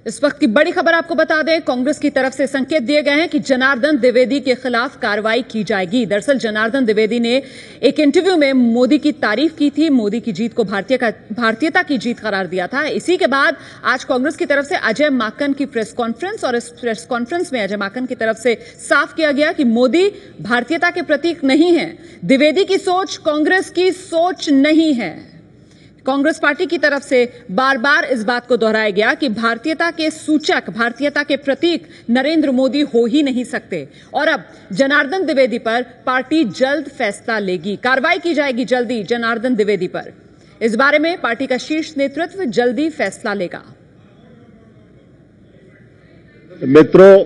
इस वक्त की बड़ी खबर आपको बता दें, कांग्रेस की तरफ से संकेत दिए गए हैं कि जनार्दन द्विवेदी के खिलाफ कार्रवाई की जाएगी। दरअसल जनार्दन द्विवेदी ने एक इंटरव्यू में मोदी की तारीफ की थी, मोदी की जीत को भारतीयता की जीत करार दिया था। इसी के बाद आज कांग्रेस की तरफ से अजय माकन की प्रेस कॉन्फ्रेंस, और इस प्रेस कॉन्फ्रेंस में अजय माकन की तरफ से साफ किया गया कि मोदी भारतीयता के प्रतीक नहीं है। द्विवेदी की सोच कांग्रेस की सोच नहीं है। कांग्रेस पार्टी की तरफ से बार बार इस बात को दोहराया गया कि भारतीयता के सूचक, भारतीयता के प्रतीक नरेंद्र मोदी हो ही नहीं सकते। और अब जनार्दन द्विवेदी पर पार्टी जल्द फैसला लेगी, कार्रवाई की जाएगी जल्दी जनार्दन द्विवेदी पर। इस बारे में पार्टी का शीर्ष नेतृत्व जल्दी फैसला लेगा। मित्रों,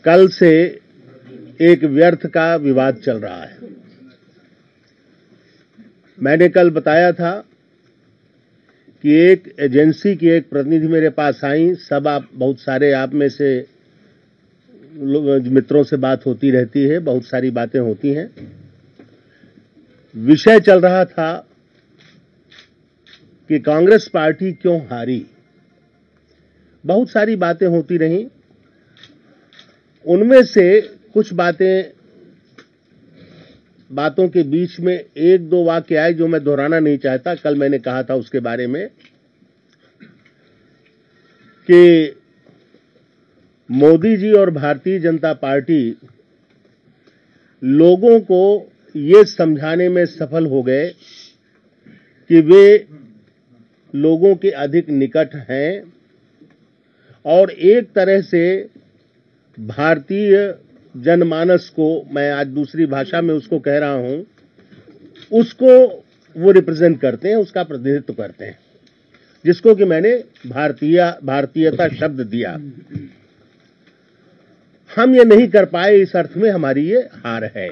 कल से एक व्यर्थ का विवाद चल रहा है। मैंने कल बताया था कि एक एजेंसी की एक प्रतिनिधि मेरे पास आई। सब बहुत सारे आप में से मित्रों से बात होती रहती है, बहुत सारी बातें होती हैं। विषय चल रहा था कि कांग्रेस पार्टी क्यों हारी। बहुत सारी बातें होती रहीं, उनमें से कुछ बातों के बीच में एक दो वाक्य आए जो मैं दोहराना नहीं चाहता। कल मैंने कहा था उसके बारे में कि मोदी जी और भारतीय जनता पार्टी लोगों को ये समझाने में सफल हो गए कि वे लोगों के अधिक निकट हैं और एक तरह से भारतीय जनमानस को, मैं आज दूसरी भाषा में उसको कह रहा हूं, उसको वो रिप्रेजेंट करते हैं, उसका प्रतिनिधित्व करते हैं, जिसको कि मैंने भारतीयता शब्द दिया। हम ये नहीं कर पाए, इस अर्थ में हमारी ये हार है।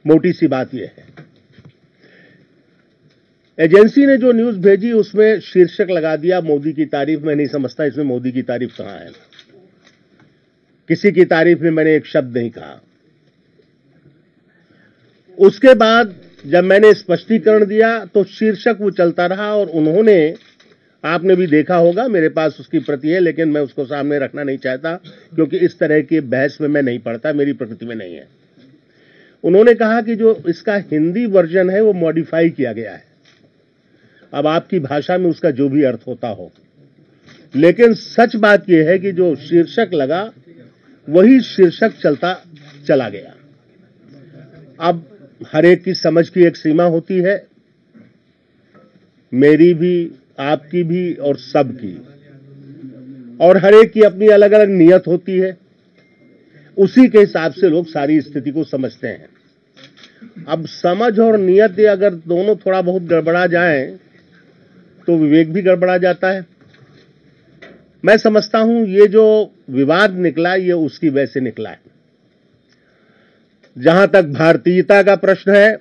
मोटी सी बात ये है। एजेंसी ने जो न्यूज भेजी उसमें शीर्षक लगा दिया मोदी की तारीफ। मैं नहीं समझता इसमें मोदी की तारीफ कहां है। किसी की तारीफ में मैंने एक शब्द नहीं कहा। उसके बाद जब मैंने स्पष्टीकरण दिया तो शीर्षक वो चलता रहा और उन्होंने, आपने भी देखा होगा, मेरे पास उसकी प्रति है लेकिन मैं उसको सामने रखना नहीं चाहता क्योंकि इस तरह की बहस में मैं नहीं पढ़ता, मेरी प्रकृति में नहीं है। उन्होंने कहा कि जो इसका हिंदी वर्जन है वो मॉडिफाई किया गया है। अब आपकी भाषा में उसका जो भी अर्थ होता हो, लेकिन सच बात यह है कि जो शीर्षक लगा वही शीर्षक चलता चला गया। अब हर एक की समझ की एक सीमा होती है, मेरी भी, आपकी भी और सबकी, और हर एक की अपनी अलग अलग नियत होती है। उसी के हिसाब से लोग सारी स्थिति को समझते हैं। अब समझ और नियत अगर दोनों थोड़ा बहुत गड़बड़ा जाएं तो विवेक भी गड़बड़ा जाता है। मैं समझता हूं ये जो विवाद निकला ये उसकी वजह से निकला है। जहां तक भारतीयता का प्रश्न है,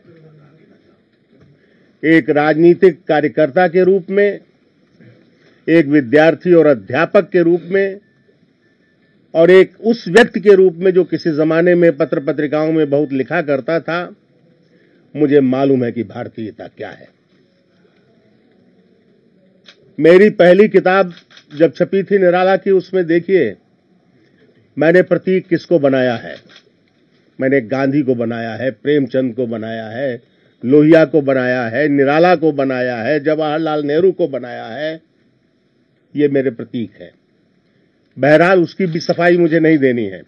एक राजनीतिक कार्यकर्ता के रूप में, एक विद्यार्थी और अध्यापक के रूप में, और एक उस व्यक्ति के रूप में जो किसी जमाने में पत्र पत्रिकाओं में बहुत लिखा करता था, मुझे मालूम है कि भारतीयता क्या है। मेरी पहली किताब जब छपी थी निराला की, उसमें देखिए मैंने प्रतीक किसको बनाया है। मैंने गांधी को बनाया है, प्रेमचंद को बनाया है, लोहिया को बनाया है, निराला को बनाया है, जवाहरलाल नेहरू को बनाया है। ये मेरे प्रतीक है। बहरहाल उसकी भी सफाई मुझे नहीं देनी है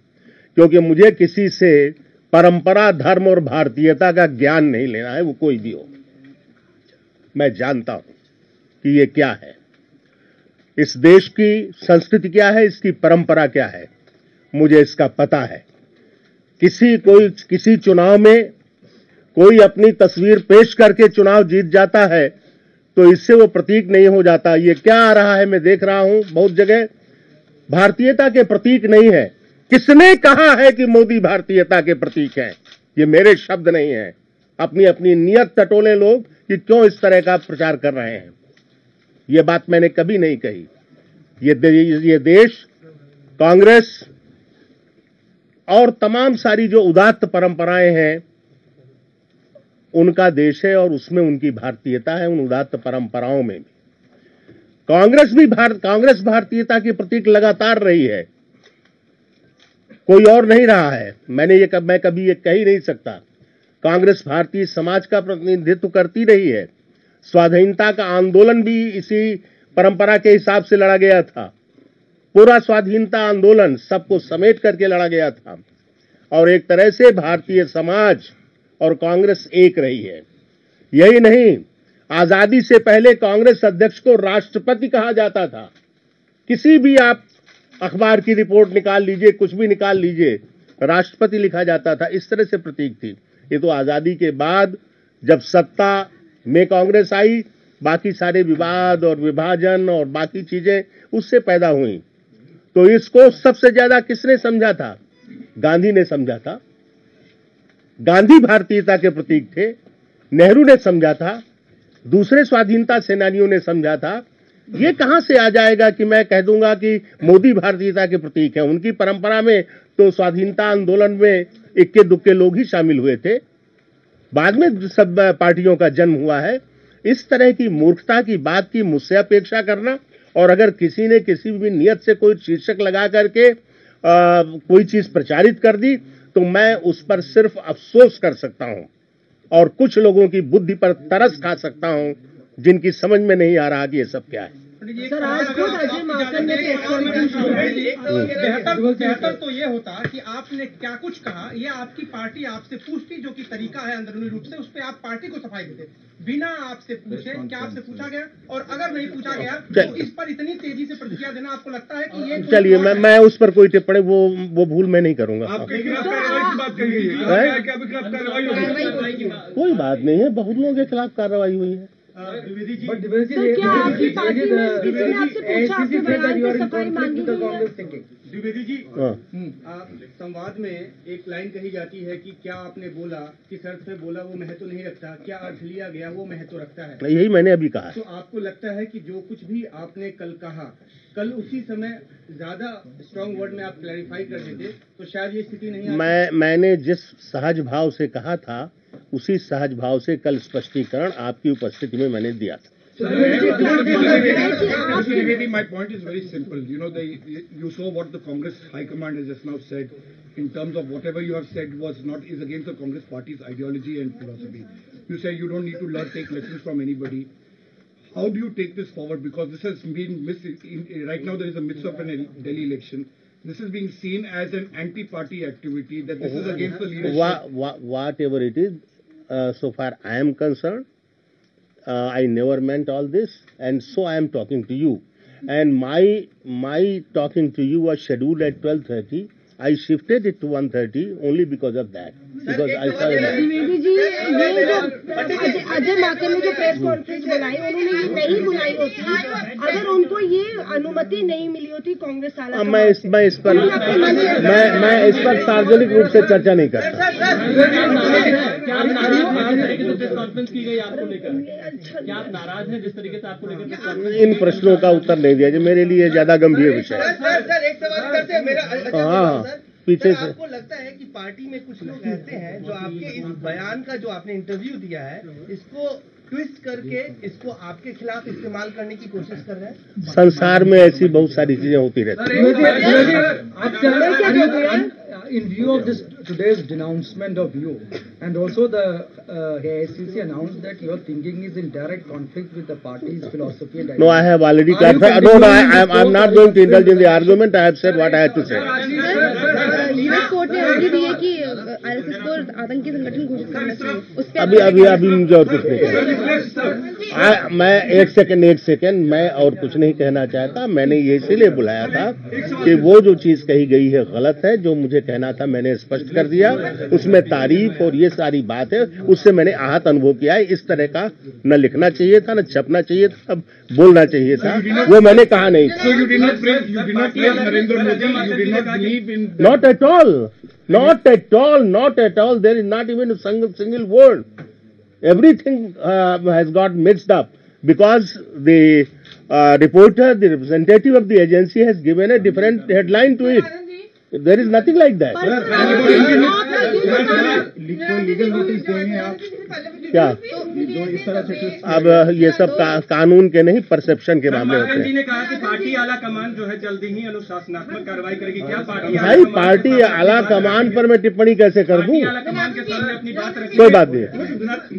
क्योंकि मुझे किसी से परंपरा, धर्म और भारतीयता का ज्ञान नहीं लेना है, वो कोई भी हो। मैं जानता हूं कि ये क्या है, इस देश की संस्कृति क्या है, इसकी परंपरा क्या है, मुझे इसका पता है। किसी चुनाव में कोई अपनी तस्वीर पेश करके चुनाव जीत जाता है तो इससे वो प्रतीक नहीं हो जाता। ये क्या आ रहा है, मैं देख रहा हूं बहुत जगह, भारतीयता के प्रतीक नहीं है। किसने कहा है कि मोदी भारतीयता के प्रतीक हैं? ये मेरे शब्द नहीं है। अपनी अपनी नियत टटोले लोग कि क्यों इस तरह का प्रचार कर रहे हैं। ये बात मैंने कभी नहीं कही। ये देश, कांग्रेस और तमाम सारी जो उदात्त परंपराएं हैं उनका देश है और उसमें उनकी भारतीयता है, उन उदात्त परंपराओं में भी। कांग्रेस भारतीयता की प्रतीक लगातार रही है, कोई और नहीं रहा है। मैं कभी ये कह ही नहीं सकता। कांग्रेस भारतीय समाज का प्रतिनिधित्व करती रही है। स्वाधीनता का आंदोलन भी इसी परंपरा के हिसाब से लड़ा गया था। पूरा स्वाधीनता आंदोलन सबको समेट करके लड़ा गया था और एक तरह से भारतीय समाज और कांग्रेस एक रही है। यही नहीं, आजादी से पहले कांग्रेस अध्यक्ष को राष्ट्रपति कहा जाता था। किसी भी आप अखबार की रिपोर्ट निकाल लीजिए, कुछ भी निकाल लीजिए, राष्ट्रपति लिखा जाता था। इस तरह से प्रतीक थी। ये तो आजादी के बाद जब सत्ता में कांग्रेस आई, बाकी सारे विवाद और विभाजन और बाकी चीजें उससे पैदा हुई। तो इसको सबसे ज्यादा किसने समझा था? गांधी ने समझा था। गांधी भारतीयता के प्रतीक थे। नेहरू ने समझा था, दूसरे स्वाधीनता सेनानियों ने समझा था। ये कहां से आ जाएगा कि मैं कह दूंगा कि मोदी भारतीयता के प्रतीक है? उनकी परंपरा में तो स्वाधीनता आंदोलन में इक्के दुक्के लोग ही शामिल हुए थे, बाद में सब पार्टियों का जन्म हुआ है। इस तरह की मूर्खता की बात की मुझसे अपेक्षा करना, और अगर किसी ने किसी भी नियत से कोई शीर्षक लगा करके कोई चीज प्रचारित कर दी तो मैं उस पर सिर्फ अफसोस कर सकता हूं और कुछ लोगों की बुद्धि पर तरस खा सकता हूं जिनकी समझ में नहीं आ रहा कि ये सब क्या है। सर, आज खुद अजय माकन ने बेहतर तो ये होता कि आपने क्या कुछ कहा, ये आपकी पार्टी आपसे पूछती, जो कि तरीका है अंदरूनी रूप से, उस पर आप पार्टी को सफाई देते बिना आपसे पूछे। क्या आपसे पूछा गया? और अगर नहीं पूछा गया तो इस पर इतनी तेजी से प्रतिक्रिया देना आपको लगता है कि ये? चलिए, मैं उस पर कोई टिप्पणी वो भूल मैं नहीं करूंगा। कोई बात नहीं है, बहुत लोगों के खिलाफ कार्रवाई हुई है। द्विवेदी जी, क्या आपकी पार्टी में किसी ने आपसे पूछा, आपके बयान पे सफाई मांगी गई है? द्विवेदी जी, संवाद में एक लाइन कही जाती है कि क्या आपने बोला, किस अर्थ में बोला वो महत्व नहीं रखता, क्या अर्थ लिया गया वो महत्व रखता है। यही मैंने अभी कहा। तो आपको लगता है कि जो कुछ भी आपने कल कहा, कल उसी समय ज्यादा स्ट्रांग वर्ड में आप क्लैरिफाई कर देते तो शायद ये स्थिति नहीं आती? मैंने जिस सहज भाव से कहा था उसी सहज भाव से कल स्पष्टीकरण आपकी उपस्थिति में मैंने दिया था। My point is very simple. You know, you saw what the Congress High Command has just now said in terms of whatever you have said is against the Congress Party's ideology and philosophy. You say you don't need to take lessons from anybody. How do you take this forward? Because this has been right now there is a midst of a Delhi election. This is being seen as an anti-party activity, that this is against the leadership. Whatever it is, so far I am concerned, I never meant all this, and so I am talking to you. And my talking to you was scheduled at 12:30. I shifted it to 1:30 only because of that. Because I saw Dwivedi ji, ये जो अजय माकन ने जो press conference बुलाई, उन्होंने ये नहीं बुलाई होती अगर उनको ये अनुमति नहीं मिली होती कांग्रेस साला। मैं इस पर सार्वजनिक रूप से चर्चा नहीं करता। कॉन्फ्रेंस की गई आपको लेकर, क्या आप नाराज हैं जिस तरीके से आपको लेकर? इन प्रश्नों का उत्तर नहीं दिया, जो मेरे लिए ज्यादा गंभीर विषय है। सर, एक सवाल करते हैं मेरा। हाँ, पीछे से आपको लगता है कि पार्टी में कुछ लोग ऐसे हैं जो आपके इस बयान का जो आपने इंटरव्यू दिया है इसको ट्विस्ट करके इसको आपके खिलाफ इस्तेमाल करने की कोशिश कर रहे हैं? संसार में ऐसी बहुत सारी चीजें होती रहती हैं। In view of this today's denouncement of you, and also the AICC announced that your thinking is in direct conflict with the party's philosophy and ideology. No, I have already clarified. No, I am not going to indulge in the argument. I have said what I had to say. Leader court ने अर्जी दी है कि RSS को आतंकी संगठन घोषित करना चाहिए। उस पर अभी मुझे और कुछ नहीं कहना। मैं एक सेकंड मैं और कुछ नहीं कहना चाहता। मैंने ये इसीलिए बुलाया था कि वो जो चीज कही गई है गलत है, जो मुझे कहना था मैंने स्पष्ट कर दिया। उसमें तारीफ और ये सारी बात है, उससे मैंने आहत अनुभव किया है। इस तरह का न लिखना चाहिए था, न छपना चाहिए था, अब बोलना चाहिए था, वो मैंने कहा नहीं। Not at all. There is not even a single word. Everything has got mixed up because the reporter, the representative of the agency, has given a different headline to it. There is nothing like that. Legal notice देंगे आप क्या जो इस तरह से अब ये सब कानून के नहीं, परसेप्शन के मामले होते जी हैं। ने कहा कि पार्टी आला कमान जो है जल्दी ही अनुशासनात्मक कार्रवाई करेगी। क्या पार्टी भाई पार्टी आला कमान पर मैं टिप्पणी कैसे कर दूं? आला कमान के सामने अपनी बात रखी? कोई बात नहीं।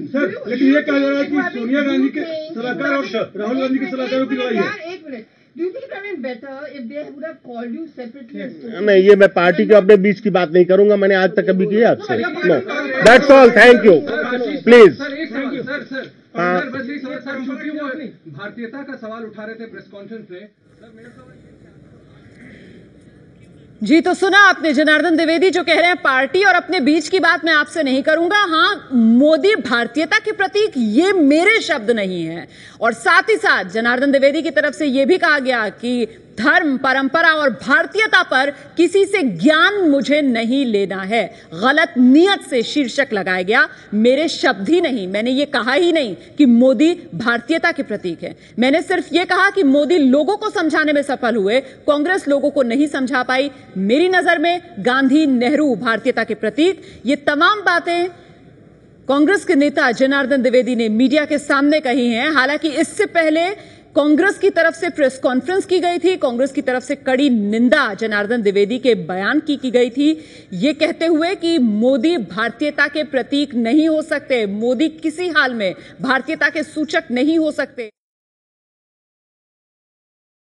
सर, लेकिन ये कहा जा रहा है कि सोनिया गांधी के सलाहकार और राहुल गांधी के सलाहकारों की लड़ाई है। एक minute, do you think it would have been better if they would have called you separately as to- नहीं, ये मैं पार्टी के अपने बीच की बात नहीं करूंगा, मैंने आज तक कभी किया आपसे। No, that's all, thank you, please. हाँ, भारतीयता का सवाल उठा रहे थे प्रेस कॉन्फ्रेंस में। जी, तो सुना आपने जनार्दन द्विवेदी जो कह रहे हैं पार्टी और अपने बीच की बात मैं आपसे नहीं करूंगा। हाँ, मोदी भारतीयता के प्रतीक, ये मेरे शब्द नहीं है। और साथ ही साथ जनार्दन द्विवेदी की तरफ से यह भी कहा गया कि धर्म, परंपरा और भारतीयता पर किसी से ज्ञान मुझे नहीं लेना है। गलत नियत से शीर्षक लगाया गया, मेरे शब्द ही नहीं, मैंने ये कहा ही नहीं कि मोदी भारतीयता के प्रतीक है। मैंने सिर्फ ये कहा कि मोदी लोगों को समझाने में सफल हुए, कांग्रेस लोगों को नहीं समझा पाई। मेरी नजर में गांधी, नेहरू भारतीयता के प्रतीक। ये तमाम बातें कांग्रेस के नेता जनार्दन द्विवेदी ने मीडिया के सामने कही हैं। हालांकि इससे पहले कांग्रेस की तरफ से प्रेस कॉन्फ्रेंस की गई थी, कांग्रेस की तरफ से कड़ी निंदा जनार्दन द्विवेदी के बयान की गई थी, ये कहते हुए कि मोदी भारतीयता के प्रतीक नहीं हो सकते, मोदी किसी हाल में भारतीयता के सूचक नहीं हो सकते।